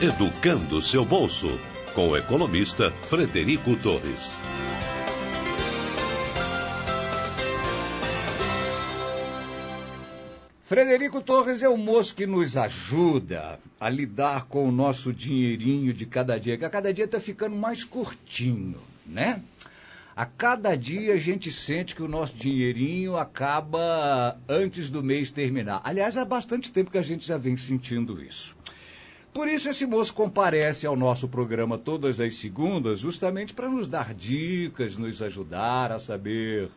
Educando seu bolso, com o economista Frederico Torres. Frederico Torres é o moço que nos ajuda a lidar com o nosso dinheirinho de cada dia, que a cada dia está ficando mais curtinho, né? A cada dia a gente sente que o nosso dinheirinho acaba antes do mês terminar. Aliás, há bastante tempo que a gente já vem sentindo isso. Por isso esse moço comparece ao nosso programa todas as segundas, justamente para nos dar dicas, nos ajudar a saber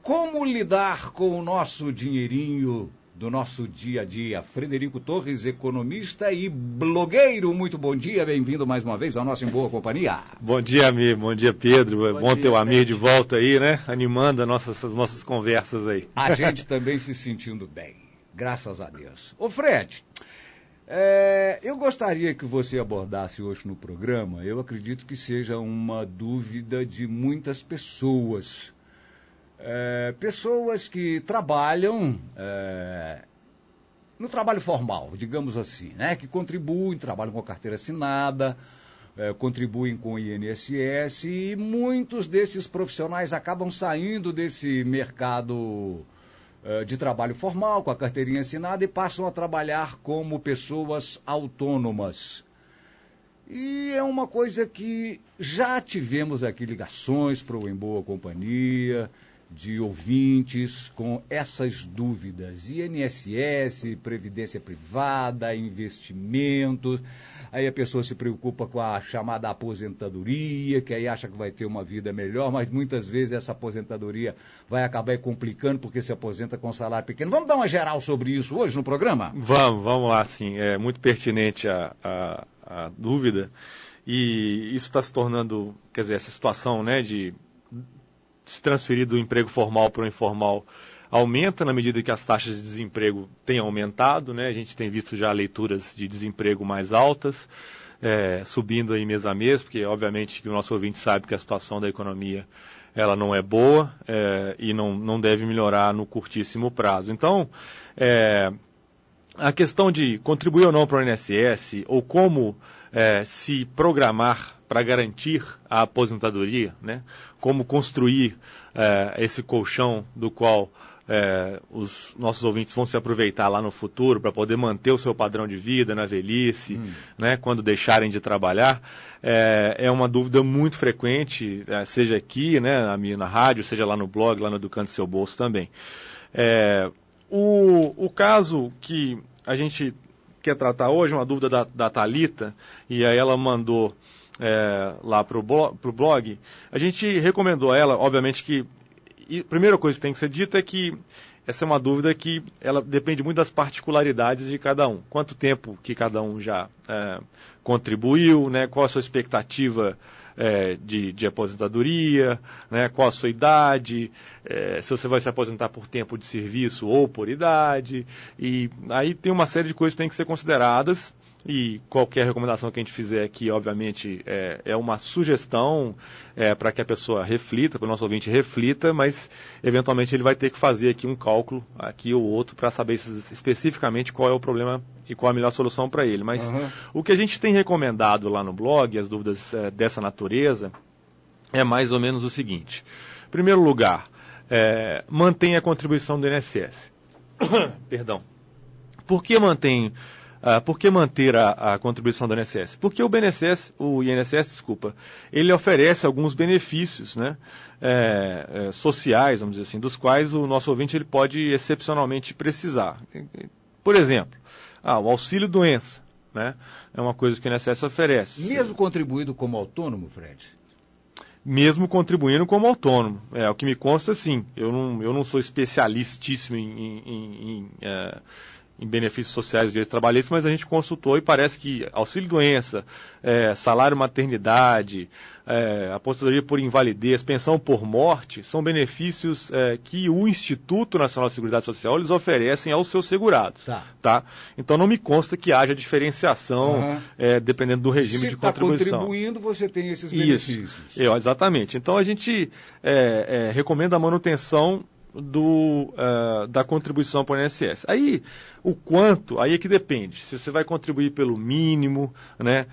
como lidar com o nosso dinheirinho do nosso dia a dia. Frederico Torres, economista e blogueiro, muito bom dia, bem-vindo mais uma vez ao nosso Em Boa Companhia. Bom dia, Amir, bom dia, Pedro, bom ter o Amir de volta aí, né, animando as nossas conversas aí. A gente também se sentindo bem, graças a Deus. Ô Fred, eu gostaria que você abordasse hoje no programa, eu acredito que seja uma dúvida de muitas pessoas. Pessoas que trabalham no trabalho formal, digamos assim, né? Que contribuem, trabalham com a carteira assinada, contribuem com o INSS, e muitos desses profissionais acabam saindo desse mercado de trabalho formal, com a carteirinha assinada, e passam a trabalhar como pessoas autônomas. E é uma coisa que já tivemos aqui ligações para o Em Boa Companhia, de ouvintes com essas dúvidas: INSS, previdência privada, investimentos. Aí a pessoa se preocupa com a chamada aposentadoria, que aí acha que vai ter uma vida melhor, mas muitas vezes essa aposentadoria vai acabar complicando porque se aposenta com salário pequeno. Vamos dar uma geral sobre isso hoje no programa? Vamos lá, sim. É muito pertinente a dúvida, e isso está se tornando, quer dizer, essa situação, né, de se transferir do emprego formal para o informal aumenta na medida que as taxas de desemprego têm aumentado, né? A gente tem visto já leituras de desemprego mais altas, subindo aí mês a mês, porque obviamente que o nosso ouvinte sabe que a situação da economia ela não é boa e não deve melhorar no curtíssimo prazo. Então, a questão de contribuir ou não para o INSS, ou como se programar para garantir a aposentadoria, né? Como construir esse colchão do qual os nossos ouvintes vão se aproveitar lá no futuro para poder manter o seu padrão de vida na velhice, né? Quando deixarem de trabalhar, é uma dúvida muito frequente, seja aqui, né, na rádio, seja lá no blog, lá no Educando Seu Bolso também. O caso que a gente quer tratar hoje é uma dúvida da Thalita, e aí ela mandou lá para o blog. A gente recomendou a ela, obviamente que a primeira coisa que tem que ser dita é que essa é uma dúvida que ela depende muito das particularidades de cada um. Quanto tempo que cada um já contribuiu, né? Qual a sua expectativa de aposentadoria, né? Qual a sua idade, se você vai se aposentar por tempo de serviço ou por idade. E aí tem uma série de coisas que têm que ser consideradas. E qualquer recomendação que a gente fizer aqui, obviamente, é uma sugestão para que a pessoa reflita, para o nosso ouvinte reflita, mas eventualmente ele vai ter que fazer aqui um cálculo, aqui ou outro, para saber especificamente qual é o problema e qual a melhor solução para ele. Mas o que a gente tem recomendado lá no blog, as dúvidas dessa natureza, é mais ou menos o seguinte. Em primeiro lugar, mantenha a contribuição do INSS. Perdão. Por que manter a contribuição do INSS? Porque o INSS, ele oferece alguns benefícios, né, sociais, vamos dizer assim, dos quais o nosso ouvinte ele pode excepcionalmente precisar. Por exemplo, o auxílio-doença, né, é uma coisa que o INSS oferece. Mesmo contribuindo como autônomo, Fred? Mesmo contribuindo como autônomo. O que me consta, sim. Eu não sou especialistíssimo em benefícios sociais e direitos trabalhistas, mas a gente consultou e parece que auxílio-doença, salário maternidade, aposentadoria por invalidez, pensão por morte, são benefícios que o Instituto Nacional de Seguridade Social eles oferecem aos seus segurados. Tá? Então não me consta que haja diferenciação dependendo do regime de contribuição. Se está contribuindo, você tem esses benefícios. Exatamente. Então a gente recomenda a manutenção da contribuição para o INSS. Aí, o quanto, aí é que depende. Se você vai contribuir pelo mínimo, né,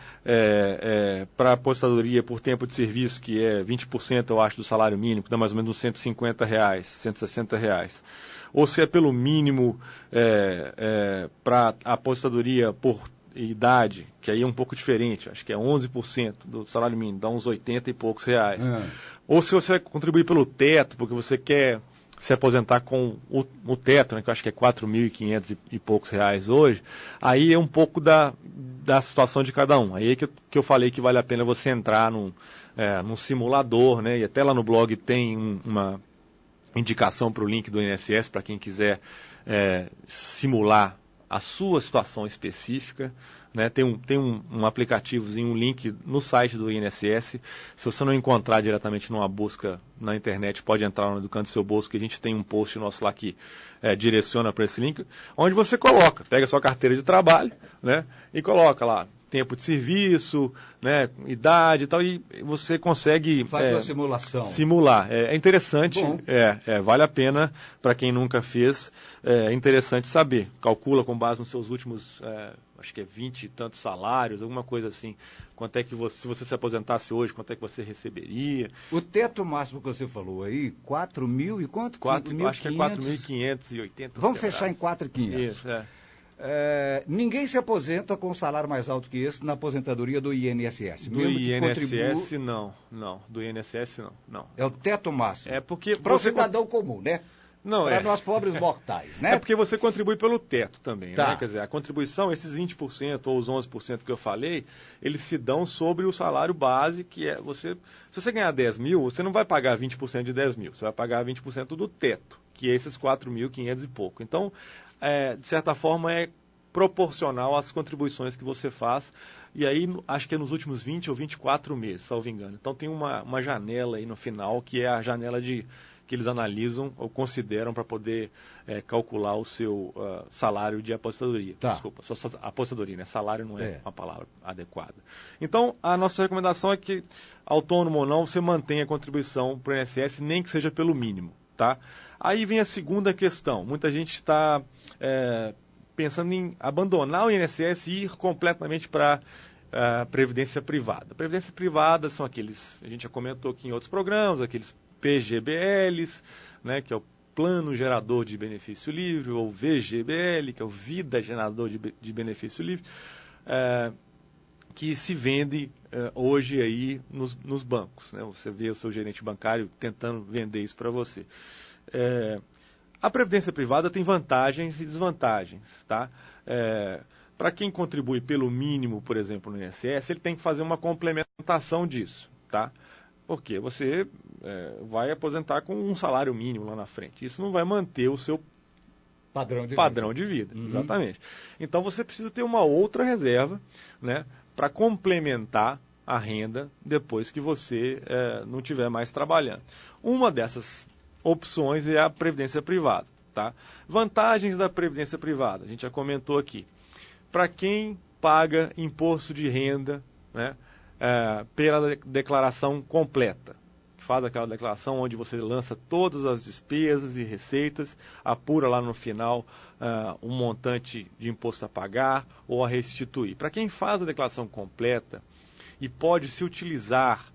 para a aposentadoria por tempo de serviço, que é 20%, eu acho, do salário mínimo, que dá mais ou menos uns R$150, R$160. Ou se é pelo mínimo para a aposentadoria por idade, que aí é um pouco diferente, acho que é 11% do salário mínimo, dá uns 80 e poucos reais. Ou se você vai contribuir pelo teto, porque você quer se aposentar com o teto, né, que eu acho que é R$4.500 e poucos reais hoje, aí é um pouco da situação de cada um. Aí é que eu falei que vale a pena você entrar num simulador, né, e até lá no blog tem uma indicação para o link do INSS para quem quiser simular a sua situação específica. Né, tem um aplicativozinho, um link no site do INSS. Se você não encontrar diretamente numa busca na internet, pode entrar no Educando Seu Bolso, que a gente tem um post nosso lá que direciona para esse link, onde você pega a sua carteira de trabalho, né, e coloca lá tempo de serviço, né, idade e tal, e você consegue... Faz uma simulação. Simular. É interessante, vale a pena para quem nunca fez, é interessante saber. Calcula com base nos seus últimos, acho que é 20 e tantos salários, alguma coisa assim. Quanto é que se você se aposentasse hoje, quanto é que você receberia? O teto máximo que você falou aí, 4 mil e quanto? Acho que é 4.580. Vamos fechar em 4.500. Isso, ninguém se aposenta com um salário mais alto que esse na aposentadoria do INSS. Do INSS, não. Do INSS, não. É o teto máximo. É porque para o cidadão comum, né? Não, para nós pobres mortais, né? É porque você contribui pelo teto também, tá, né? Quer dizer, a contribuição, esses 20% ou os 11% que eu falei, eles se dão sobre o salário base, que é se você ganhar 10 mil, você não vai pagar 20% de 10 mil, você vai pagar 20% do teto, que é esses 4.500 e pouco. Então, de certa forma, é proporcional às contribuições que você faz, e aí acho que é nos últimos 20 ou 24 meses, salvo engano. Então tem uma janela aí no final, que é a janela que eles analisam ou consideram para poder calcular o seu salário de aposentadoria. Tá. Desculpa, só aposentadoria, né? Salário não é uma palavra adequada. Então, a nossa recomendação é que, autônomo ou não, você mantenha a contribuição para o INSS, nem que seja pelo mínimo, tá? Aí vem a segunda questão. Muita gente está pensando em abandonar o INSS e ir completamente para a previdência privada. Previdência privada são aqueles, a gente já comentou aqui em outros programas, aqueles PGBLs, né, que é o Plano Gerador de Benefício Livre, ou VGBL, que é o Vida Gerador de Benefício Livre, que se vende hoje aí nos bancos, né? Você vê o seu gerente bancário tentando vender isso para você. A previdência privada tem vantagens e desvantagens, tá? Para quem contribui pelo mínimo, por exemplo, no INSS, ele tem que fazer uma complementação disso, tá? Porque você vai aposentar com um salário mínimo lá na frente. Isso não vai manter o seu padrão de vida. Uhum. Exatamente. Então você precisa ter uma outra reserva, né, para complementar a renda depois que você não estiver mais trabalhando. Uma dessas opções é a previdência privada, tá? Vantagens da previdência privada, a gente já comentou aqui. Para quem paga imposto de renda, né, pela declaração completa, faz aquela declaração onde você lança todas as despesas e receitas, apura lá no final um montante de imposto a pagar ou a restituir. Para quem faz a declaração completa e pode se utilizar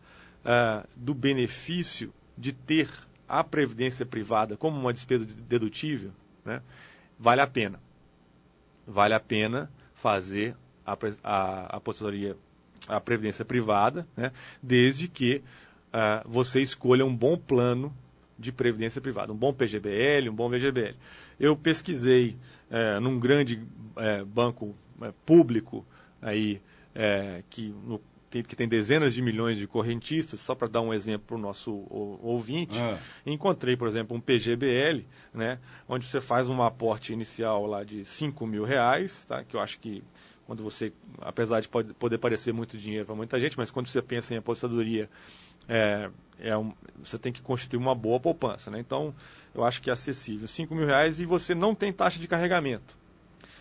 do benefício de ter a previdência privada como uma despesa dedutível, né, vale a pena. Vale a pena fazer a aposentadoria, a previdência privada, né, desde que você escolha um bom plano de previdência privada, um bom PGBL, um bom VGBL. Eu pesquisei num grande banco público aí, que tem dezenas de milhões de correntistas, só para dar um exemplo para o nosso ouvinte, encontrei, por exemplo, um PGBL, né, onde você faz um aporte inicial lá de R$5.000, tá, que eu acho que quando você, apesar de poder parecer muito dinheiro para muita gente, mas quando você pensa em aposentadoria, você tem que constituir uma boa poupança, né? Então, eu acho que é acessível. R$5.000 e você não tem taxa de carregamento.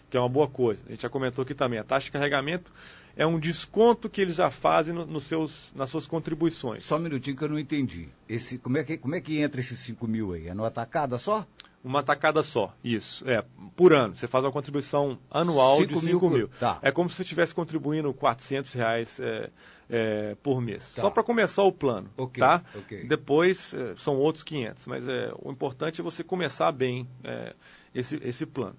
que é uma boa coisa. A gente já comentou aqui também, a taxa de carregamento é um desconto que eles já fazem nas suas contribuições. Só um minutinho que eu não entendi. Como é que entra esses 5 mil aí? É numa tacada só? Uma tacada só, isso. Por ano. Você faz uma contribuição anual de 5 mil. Tá. É como se você estivesse contribuindo R$400 por mês. Tá. Só para começar o plano. Okay, tá? okay. Depois são outros 500. Mas o importante é você começar bem esse plano.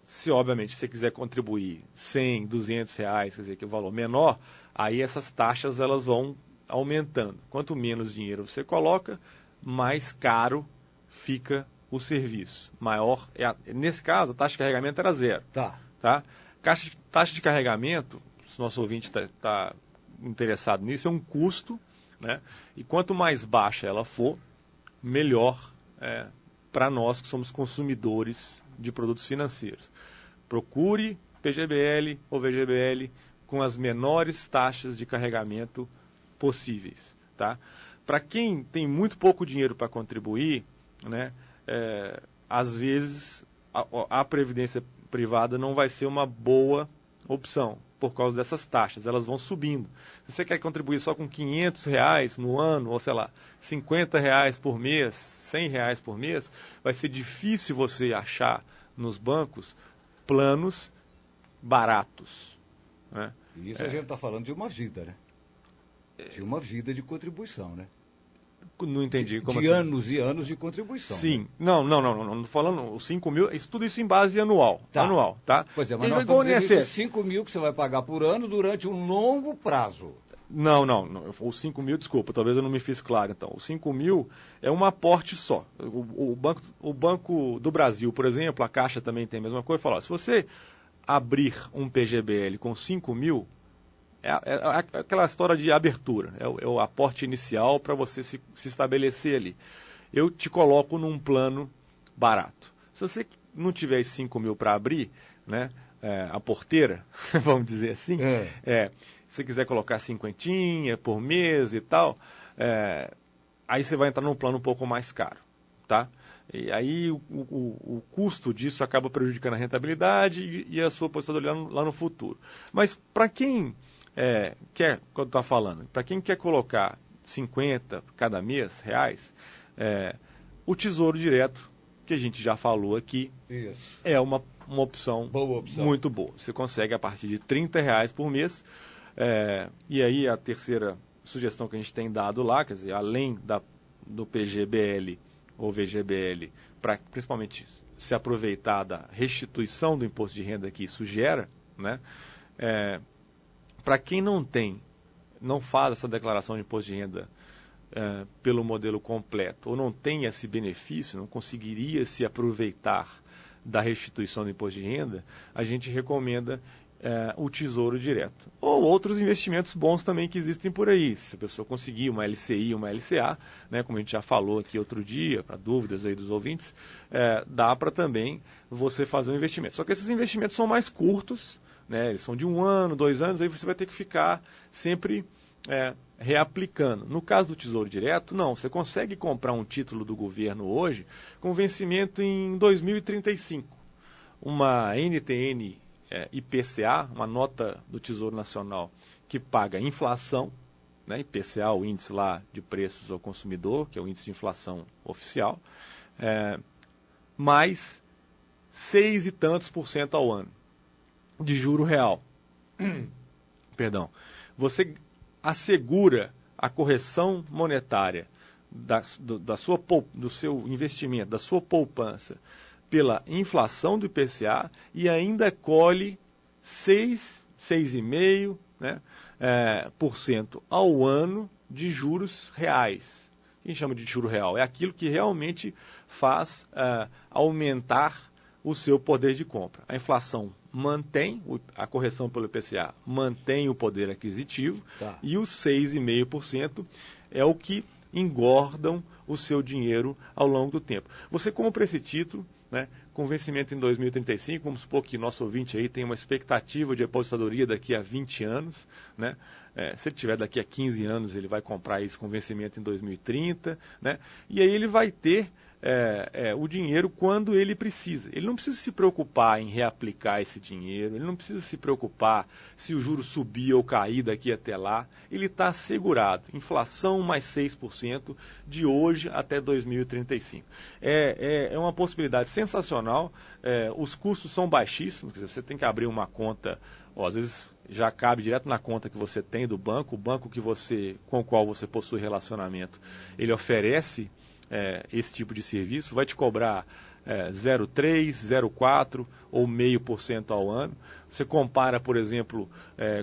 Se, obviamente, você quiser contribuir R$100, R$200, quer dizer, que é o valor menor, aí essas taxas elas vão aumentando. Quanto menos dinheiro você coloca, mais caro fica o serviço. Maior nesse caso, a taxa de carregamento era 0. Tá. Taxa de carregamento, se o nosso ouvinte está interessado nisso, é um custo, né? E quanto mais baixa ela for, melhor para nós que somos consumidores de produtos financeiros. Procure PGBL ou VGBL com as menores taxas de carregamento possíveis. Tá? Para quem tem muito pouco dinheiro para contribuir, né, às vezes a previdência privada não vai ser uma boa opção por causa dessas taxas, elas vão subindo. Se você quer contribuir só com R$500 no ano, ou sei lá, R$50 por mês, R$100 por mês, vai ser difícil você achar nos bancos planos baratos. Né? E isso a gente está falando de uma vida, né? De uma vida de contribuição, né? Não entendi. Como de assim? anos e anos de contribuição. Sim. Né? Não falando os 5 mil, tudo isso em base anual. Tá. Anual, tá? Pois é, mas nós igual estamos dizendo esses 5 mil que você vai pagar por ano durante um longo prazo. Não. Os 5 mil, desculpa, talvez eu não me fiz claro, então. Os 5 mil é um aporte só. O Banco do Brasil, por exemplo, a Caixa também tem a mesma coisa, fala, ó, se você abrir um PGBL com 5 mil, é aquela história de abertura, é o aporte inicial para você se estabelecer ali. Eu te coloco num plano barato. Se você não tiver 5 mil para abrir, né, a porteira, vamos dizer assim, se você quiser colocar 50 por mês e tal, aí você vai entrar num plano um pouco mais caro, tá? E aí o custo disso acaba prejudicando a rentabilidade e a sua aposentadoria lá no futuro. Mas para quem quer, quando está falando, para quem quer colocar 50 cada mês, reais, o Tesouro Direto, que a gente já falou aqui, isso, é uma opção, muito boa. Você consegue a partir de R$30 por mês. E aí a terceira sugestão que a gente tem dado lá, quer dizer, além do PGBL ou VGBL, para principalmente se aproveitar da restituição do imposto de renda que isso gera, né? Para quem não faz essa declaração de imposto de renda pelo modelo completo, ou não tem esse benefício, não conseguiria se aproveitar da restituição do imposto de renda, a gente recomenda o Tesouro Direto. Ou outros investimentos bons também que existem por aí. Se a pessoa conseguir uma LCI, uma LCA, né, como a gente já falou aqui outro dia, para dúvidas aí dos ouvintes, dá para também você fazer um investimento. Só que esses investimentos são mais curtos, né, eles são de 1 ano, 2 anos, aí você vai ter que ficar sempre reaplicando. No caso do Tesouro Direto, não. Você consegue comprar um título do governo hoje com vencimento em 2035. Uma NTN IPCA, uma nota do Tesouro Nacional que paga inflação, né, IPCA, o índice lá de preços ao consumidor, que é o índice de inflação oficial, mais 6 e tantos % ao ano de juro real. Perdão. Você assegura a correção monetária do seu investimento, da sua poupança, pela inflação do IPCA e ainda colhe 6,5%, né, por cento ao ano de juros reais. O que a gente chama de juro real? É aquilo que realmente faz aumentar o seu poder de compra. A inflação mantém, a correção pelo IPCA mantém o poder aquisitivo, e os 6,5% é o que engordam o seu dinheiro ao longo do tempo. Você compra esse título, né, com vencimento em 2035, vamos supor que nosso ouvinte aí tem uma expectativa de aposentadoria daqui a 20 anos, né? Se ele tiver daqui a 15 anos, ele vai comprar isso com vencimento em 2030, né? E aí ele vai ter o dinheiro quando ele precisa. Ele não precisa se preocupar em reaplicar esse dinheiro, ele não precisa se preocupar se o juro subir ou cair daqui até lá. Ele está assegurado. Inflação mais 6% de hoje até 2035. É uma possibilidade sensacional. Os custos são baixíssimos. Quer dizer, você tem que abrir uma conta, às vezes já cabe direto na conta que você tem do banco. O banco com o qual você possui relacionamento, ele oferece esse tipo de serviço, vai te cobrar 0,3%, 0,4% ou 0,5% ao ano. Você compara, por exemplo,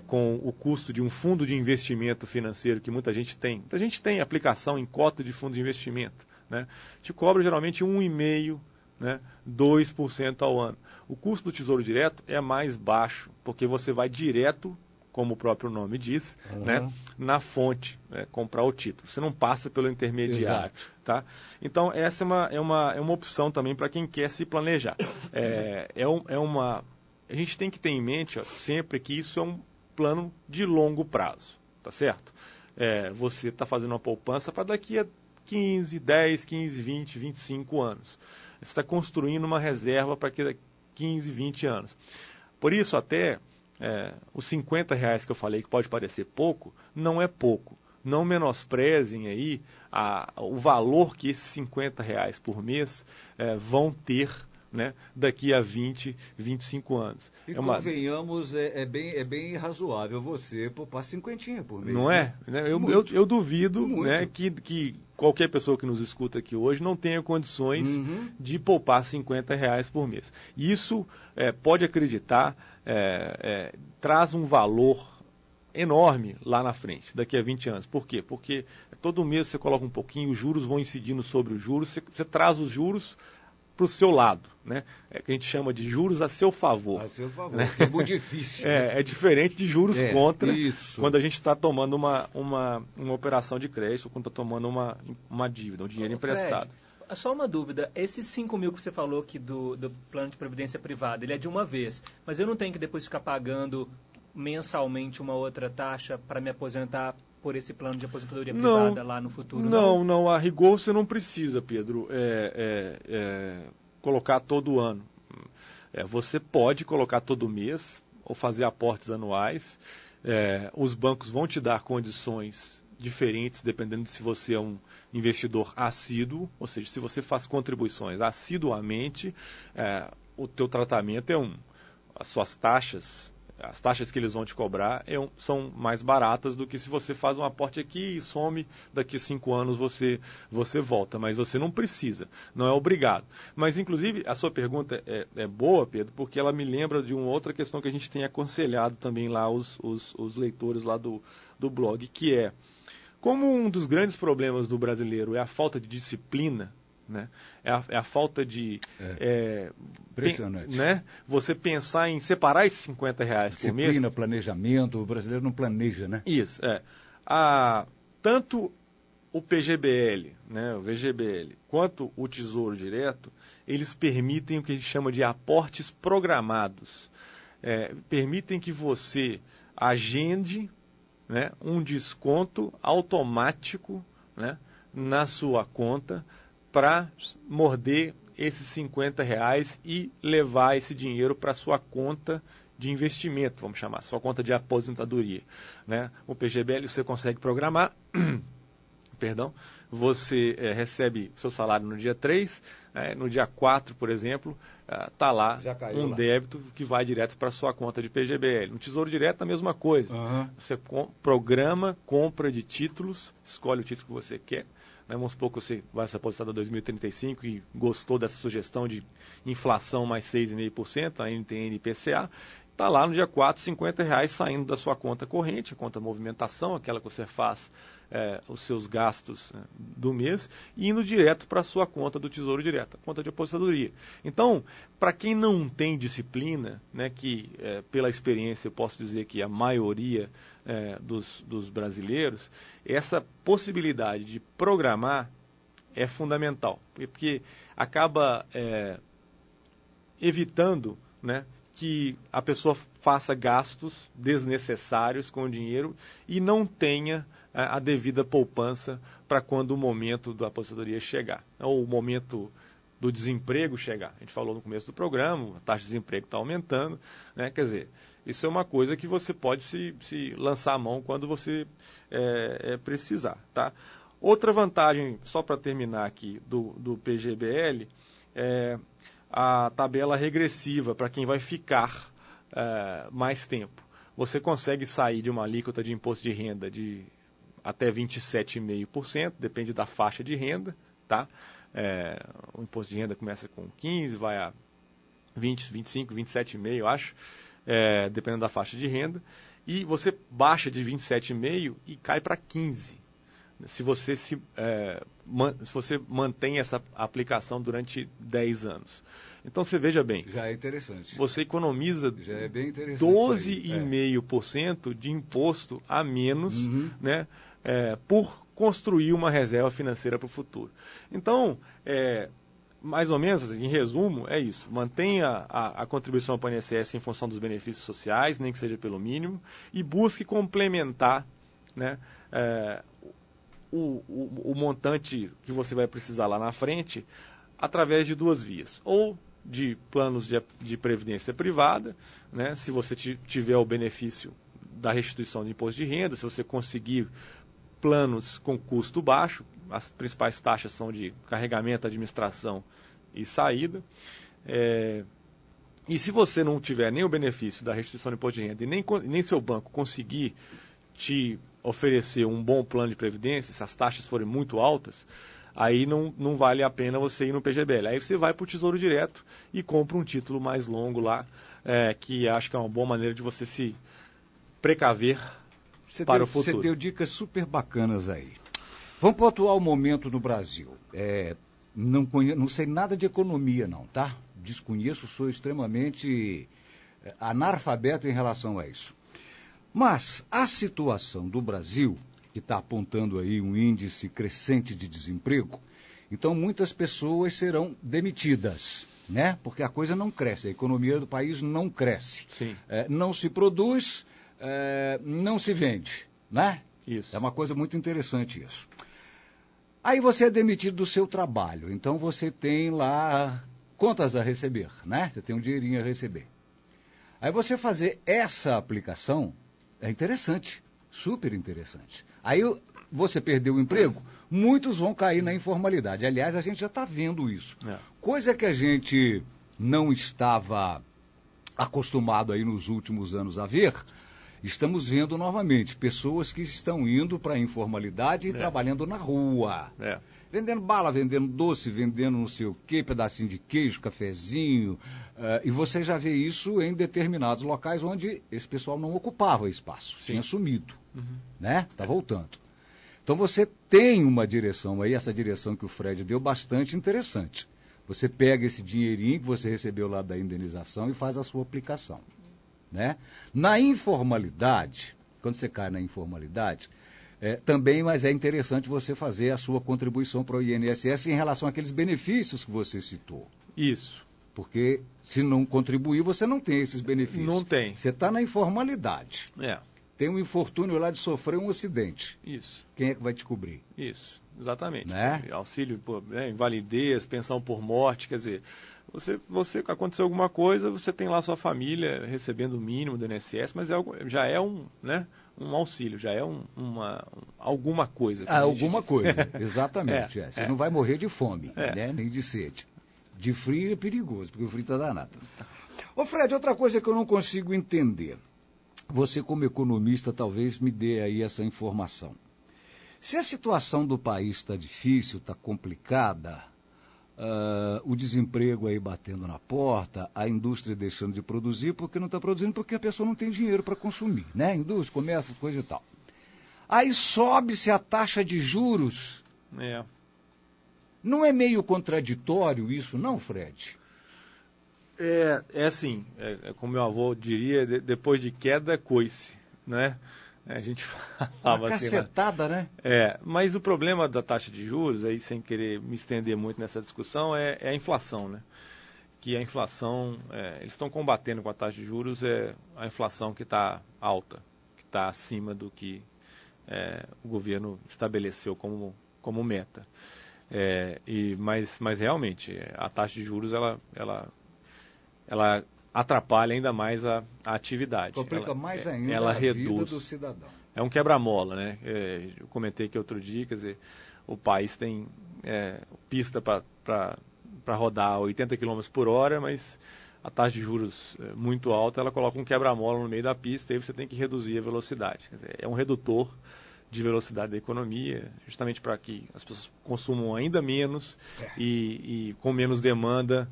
com o custo de um fundo de investimento financeiro que muita gente tem. Muita gente tem aplicação em cota de fundo de investimento, né? Te cobra geralmente 1,5%, né, 2% ao ano. O custo do Tesouro Direto é mais baixo, porque você vai direto, como o próprio nome diz, né, na fonte, comprar o título. Você não passa pelo intermediário. Tá? Então, essa é uma opção também para quem quer se planejar. A gente tem que ter em mente sempre que isso é um plano de longo prazo. Tá certo? Você está fazendo uma poupança para daqui a 10, 15, 20, 25 anos. Você está construindo uma reserva para daqui a 15, 20 anos. Por isso, até os R$50 que eu falei que pode parecer pouco, não é pouco. Não menosprezem aí o valor que esses R$50 por mês vão ter, né, daqui a 20, 25 anos. E convenhamos, é bem razoável você poupar 50 por mês. Não é? Né? Eu duvido, né, que qualquer pessoa que nos escuta aqui hoje não tenha condições de poupar R$50 por mês. E isso, pode acreditar, traz um valor enorme lá na frente, daqui a 20 anos. Por quê? Porque todo mês você coloca um pouquinho, os juros vão incidindo sobre os juros, você traz os juros para o seu lado, né? Que a gente chama de juros a seu favor. A seu favor, né? É muito difícil. É diferente de juros contra, isso. Quando a gente está tomando uma operação de crédito, quando está tomando uma dívida, um dinheiro emprestado. Fred, só uma dúvida, esses 5 mil que você falou que do plano de previdência privada, ele é de uma vez, mas eu não tenho que depois ficar pagando mensalmente uma outra taxa para me aposentar por esse plano de aposentadoria privada lá no futuro? Não, a rigor você não precisa, Pedro, colocar todo ano. Você pode colocar todo mês ou fazer aportes anuais. Os bancos vão te dar condições diferentes dependendo de se você é um investidor assíduo, ou seja, se você faz contribuições assiduamente, o teu tratamento as suas taxas. As taxas que eles vão te cobrar são mais baratas do que se você faz um aporte aqui e some, daqui a 5 anos você volta. Mas você não precisa, não é obrigado. Mas, inclusive, a sua pergunta é boa, Pedro, porque ela me lembra de uma outra questão que a gente tem aconselhado também lá os leitores lá do blog, que como um dos grandes problemas do brasileiro é a falta de disciplina, né? É a falta de impressionante, né? Você pensar em separar esses R$50 por mês. Disciplina, planejamento, o brasileiro não planeja, né? Isso, tanto o PGBL, né, o VGBL, quanto o Tesouro Direto, eles permitem o que a gente chama de aportes programados. Permitem que você agende, né, um desconto automático, né, na sua conta para morder esses R$50 e levar esse dinheiro para a sua conta de investimento, vamos chamar, sua conta de aposentadoria, né? O PGBL você consegue programar, você recebe seu salário no dia 3, no dia 4, por exemplo, está lá débito que vai direto para a sua conta de PGBL. No Tesouro Direto a mesma coisa. Você programa compra de títulos, escolhe o título que você quer. Vamos supor que você vai se aposentar em 2035 e gostou dessa sugestão de inflação mais 6,5%, a NTN e IPCA, está lá no dia 4, R$50 saindo da sua conta corrente, a conta movimentação, aquela que você faz os seus gastos do mês, e indo direto para a sua conta do Tesouro Direto, a conta de aposentadoria. Então, para quem não tem disciplina, né, que pela experiência eu posso dizer que a maioria dos brasileiros, essa possibilidade de programar é fundamental, porque acaba evitando, né, que a pessoa faça gastos desnecessários com o dinheiro e não tenha a devida poupança para quando o momento da aposentadoria chegar, ou o momento do desemprego chegar. A gente falou no começo do programa, a taxa de desemprego está aumentando, né? Quer dizer, isso é uma coisa que você pode se lançar a mão quando você precisar, tá? Outra vantagem, só para terminar aqui, do PGBL, é a tabela regressiva para quem vai ficar mais tempo. Você consegue sair de uma alíquota de imposto de renda de até 27,5%, depende da faixa de renda, tá? O imposto de renda começa com 15, vai a 20, 25, 27,5, acho, dependendo da faixa de renda, e você baixa de 27,5 e cai para 15, se você mantém essa aplicação durante 10 anos. Então, você veja bem. Já é interessante. Você economiza 12,5% de imposto a menos, né, por construir uma reserva financeira para o futuro. Então, mais ou menos, em resumo, é isso. Mantenha a contribuição para o INSS em função dos benefícios sociais, nem que seja pelo mínimo, e busque complementar, né, o montante que você vai precisar lá na frente através de duas vias. Ou de planos de previdência privada, né, se você tiver o benefício da restituição de imposto de renda, se você conseguir planos com custo baixo, as principais taxas são de carregamento, administração e saída. E se você não tiver nem o benefício da restituição de imposto de renda e nem seu banco conseguir te oferecer um bom plano de previdência, se as taxas forem muito altas, aí não vale a pena você ir no PGBL. Aí você vai para o Tesouro Direto e compra um título mais longo lá, que acho que é uma boa maneira de você se precaver para o futuro. Você deu dicas super bacanas aí. Vamos para o atual momento no Brasil. Não sei nada de economia não, tá? Desconheço, sou extremamente analfabeto em relação a isso. Mas a situação do Brasil, que está apontando aí um índice crescente de desemprego, então muitas pessoas serão demitidas, né? Porque a coisa não cresce, a economia do país não cresce. Sim. Não se produz, não se vende, né? Isso. É uma coisa muito interessante isso. Aí você é demitido do seu trabalho, então você tem lá contas a receber, né? Você tem um dinheirinho a receber. Aí você fazer essa aplicação é interessante, super interessante. Aí você perdeu o emprego, muitos vão cair na informalidade. Aliás, a gente já está vendo isso. Coisa que a gente não estava acostumado aí nos últimos anos a ver, estamos vendo novamente pessoas que estão indo para a informalidade e trabalhando na rua. Vendendo bala, vendendo doce, vendendo não sei o quê, pedacinho de queijo, cafezinho. E você já vê isso em determinados locais onde esse pessoal não ocupava espaço, tinha sumido, né? Está voltando. Então você tem uma direção aí, essa direção que o Fred deu, bastante interessante. Você pega esse dinheirinho que você recebeu lá da indenização e faz a sua aplicação, né? Na informalidade, quando você cai na informalidade, também, mas é interessante você fazer a sua contribuição para o INSS em relação àqueles benefícios que você citou. Isso. Porque se não contribuir, você não tem esses benefícios. Não tem. Você está na informalidade. Tem um infortúnio lá de sofrer um acidente. Isso. Quem é que vai te cobrir? Isso, exatamente. Né? Auxílio por invalidez, pensão por morte, quer dizer, você aconteceu alguma coisa, você tem lá sua família recebendo o mínimo do INSS, mas já é um auxílio, já é alguma coisa. Alguma coisa, exatamente. Você não vai morrer de fome, né? Nem de sede. De frio é perigoso, porque o frio está danado. Ô Fred, outra coisa que eu não consigo entender. Você, como economista, talvez me dê aí essa informação. Se a situação do país está difícil, está complicada, o desemprego aí batendo na porta, a indústria deixando de produzir, porque não está produzindo, porque a pessoa não tem dinheiro para consumir, né? Indústria, comércio, coisa e tal. Aí sobe-se a taxa de juros. Não é meio contraditório isso, não, Fred? É assim, como meu avô diria, depois de queda, coice, né? A gente falava uma cacetada, assim, né? Mas o problema da taxa de juros, aí sem querer me estender muito nessa discussão, é a inflação, né? Que a inflação, eles estão combatendo com a taxa de juros, a inflação que está alta, que está acima do que o governo estabeleceu como meta. Mas realmente, a taxa de juros ela atrapalha ainda mais a atividade. Complica mais ainda a vida do cidadão. É um quebra-mola, né? Eu comentei aqui outro dia, quer dizer, o país tem pista para rodar 80 km por hora, mas a taxa de juros muito alta, ela coloca um quebra-mola no meio da pista e aí você tem que reduzir a velocidade. Quer dizer, é um redutor de velocidade da economia, justamente para que as pessoas consumam ainda menos e com menos demanda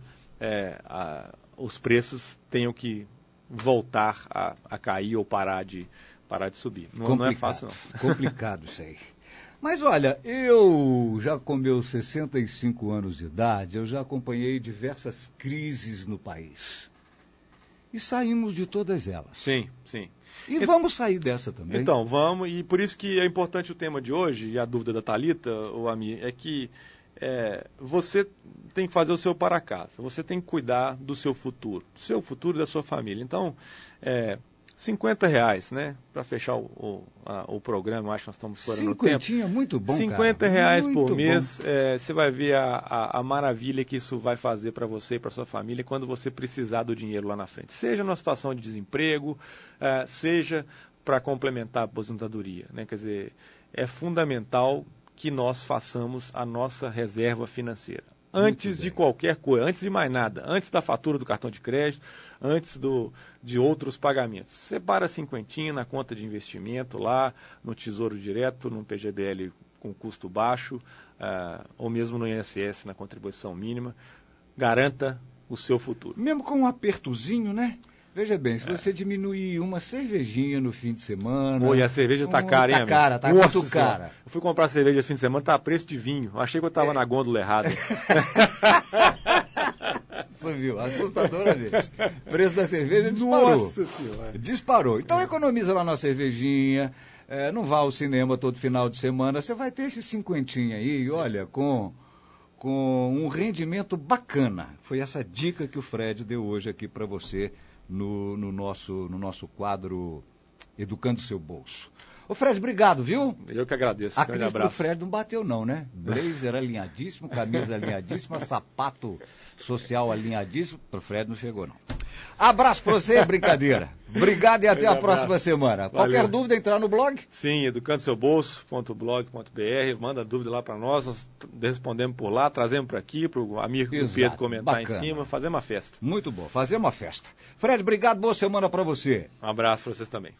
os preços tenham que voltar a cair ou parar de subir. Não é fácil, não. Complicado isso aí. Mas olha, eu já com meus 65 anos de idade, eu já acompanhei diversas crises no país. E saímos de todas elas. Sim, sim. E vamos sair dessa também. Então, vamos, e por isso que é importante o tema de hoje, e a dúvida da Thalita, o Ami, é que você tem que fazer o seu para casa, você tem que cuidar do seu futuro e da sua família. Então, R$50, né, para fechar o programa, acho que nós estamos estourando o tempo. Cinquentinha, muito bom, R$50 por mês, você vai ver a maravilha que isso vai fazer para você e para sua família quando você precisar do dinheiro lá na frente. Seja numa situação de desemprego, seja para complementar a aposentadoria, né? Quer dizer, é fundamental que nós façamos a nossa reserva financeira. Antes de qualquer coisa, antes de mais nada, antes da fatura do cartão de crédito, antes de outros pagamentos. Separa 50 na conta de investimento lá, no Tesouro Direto, no PGBL com custo baixo, ou mesmo no INSS na contribuição mínima. Garanta o seu futuro. Mesmo com um apertozinho, né? Veja bem, se você diminuir uma cervejinha no fim de semana... Oi, a cerveja tá cara, hein, amigo? Tá muito cara. Eu fui comprar cerveja esse fim de semana, tá a preço de vinho. Eu achei que eu tava na gôndola errada. Você viu? Assustadora deles. O preço da cerveja disparou. Nossa Senhora. Disparou. Então economiza lá na cervejinha, não vá ao cinema todo final de semana, você vai ter esse 50 aí, olha, com um rendimento bacana. Foi essa dica que o Fred deu hoje aqui para você, no nosso quadro Educando Seu Bolso. Ô Fred, obrigado, viu? Eu que agradeço. A crise do Fred não bateu não, né? Blazer alinhadíssimo, camisa alinhadíssima, sapato social alinhadíssimo. Pro Fred não chegou não. Abraço pra você, brincadeira. Obrigado e até a próxima semana. Qualquer dúvida, entrar no blog? Sim, educandoseubolso.blog.br. Manda dúvida lá para nós respondemos por lá, trazemos para aqui, para o amigo Pedro comentar bacana. Em cima, fazer uma festa. Muito bom, fazer uma festa. Fred, obrigado, boa semana para você. Um abraço para vocês também.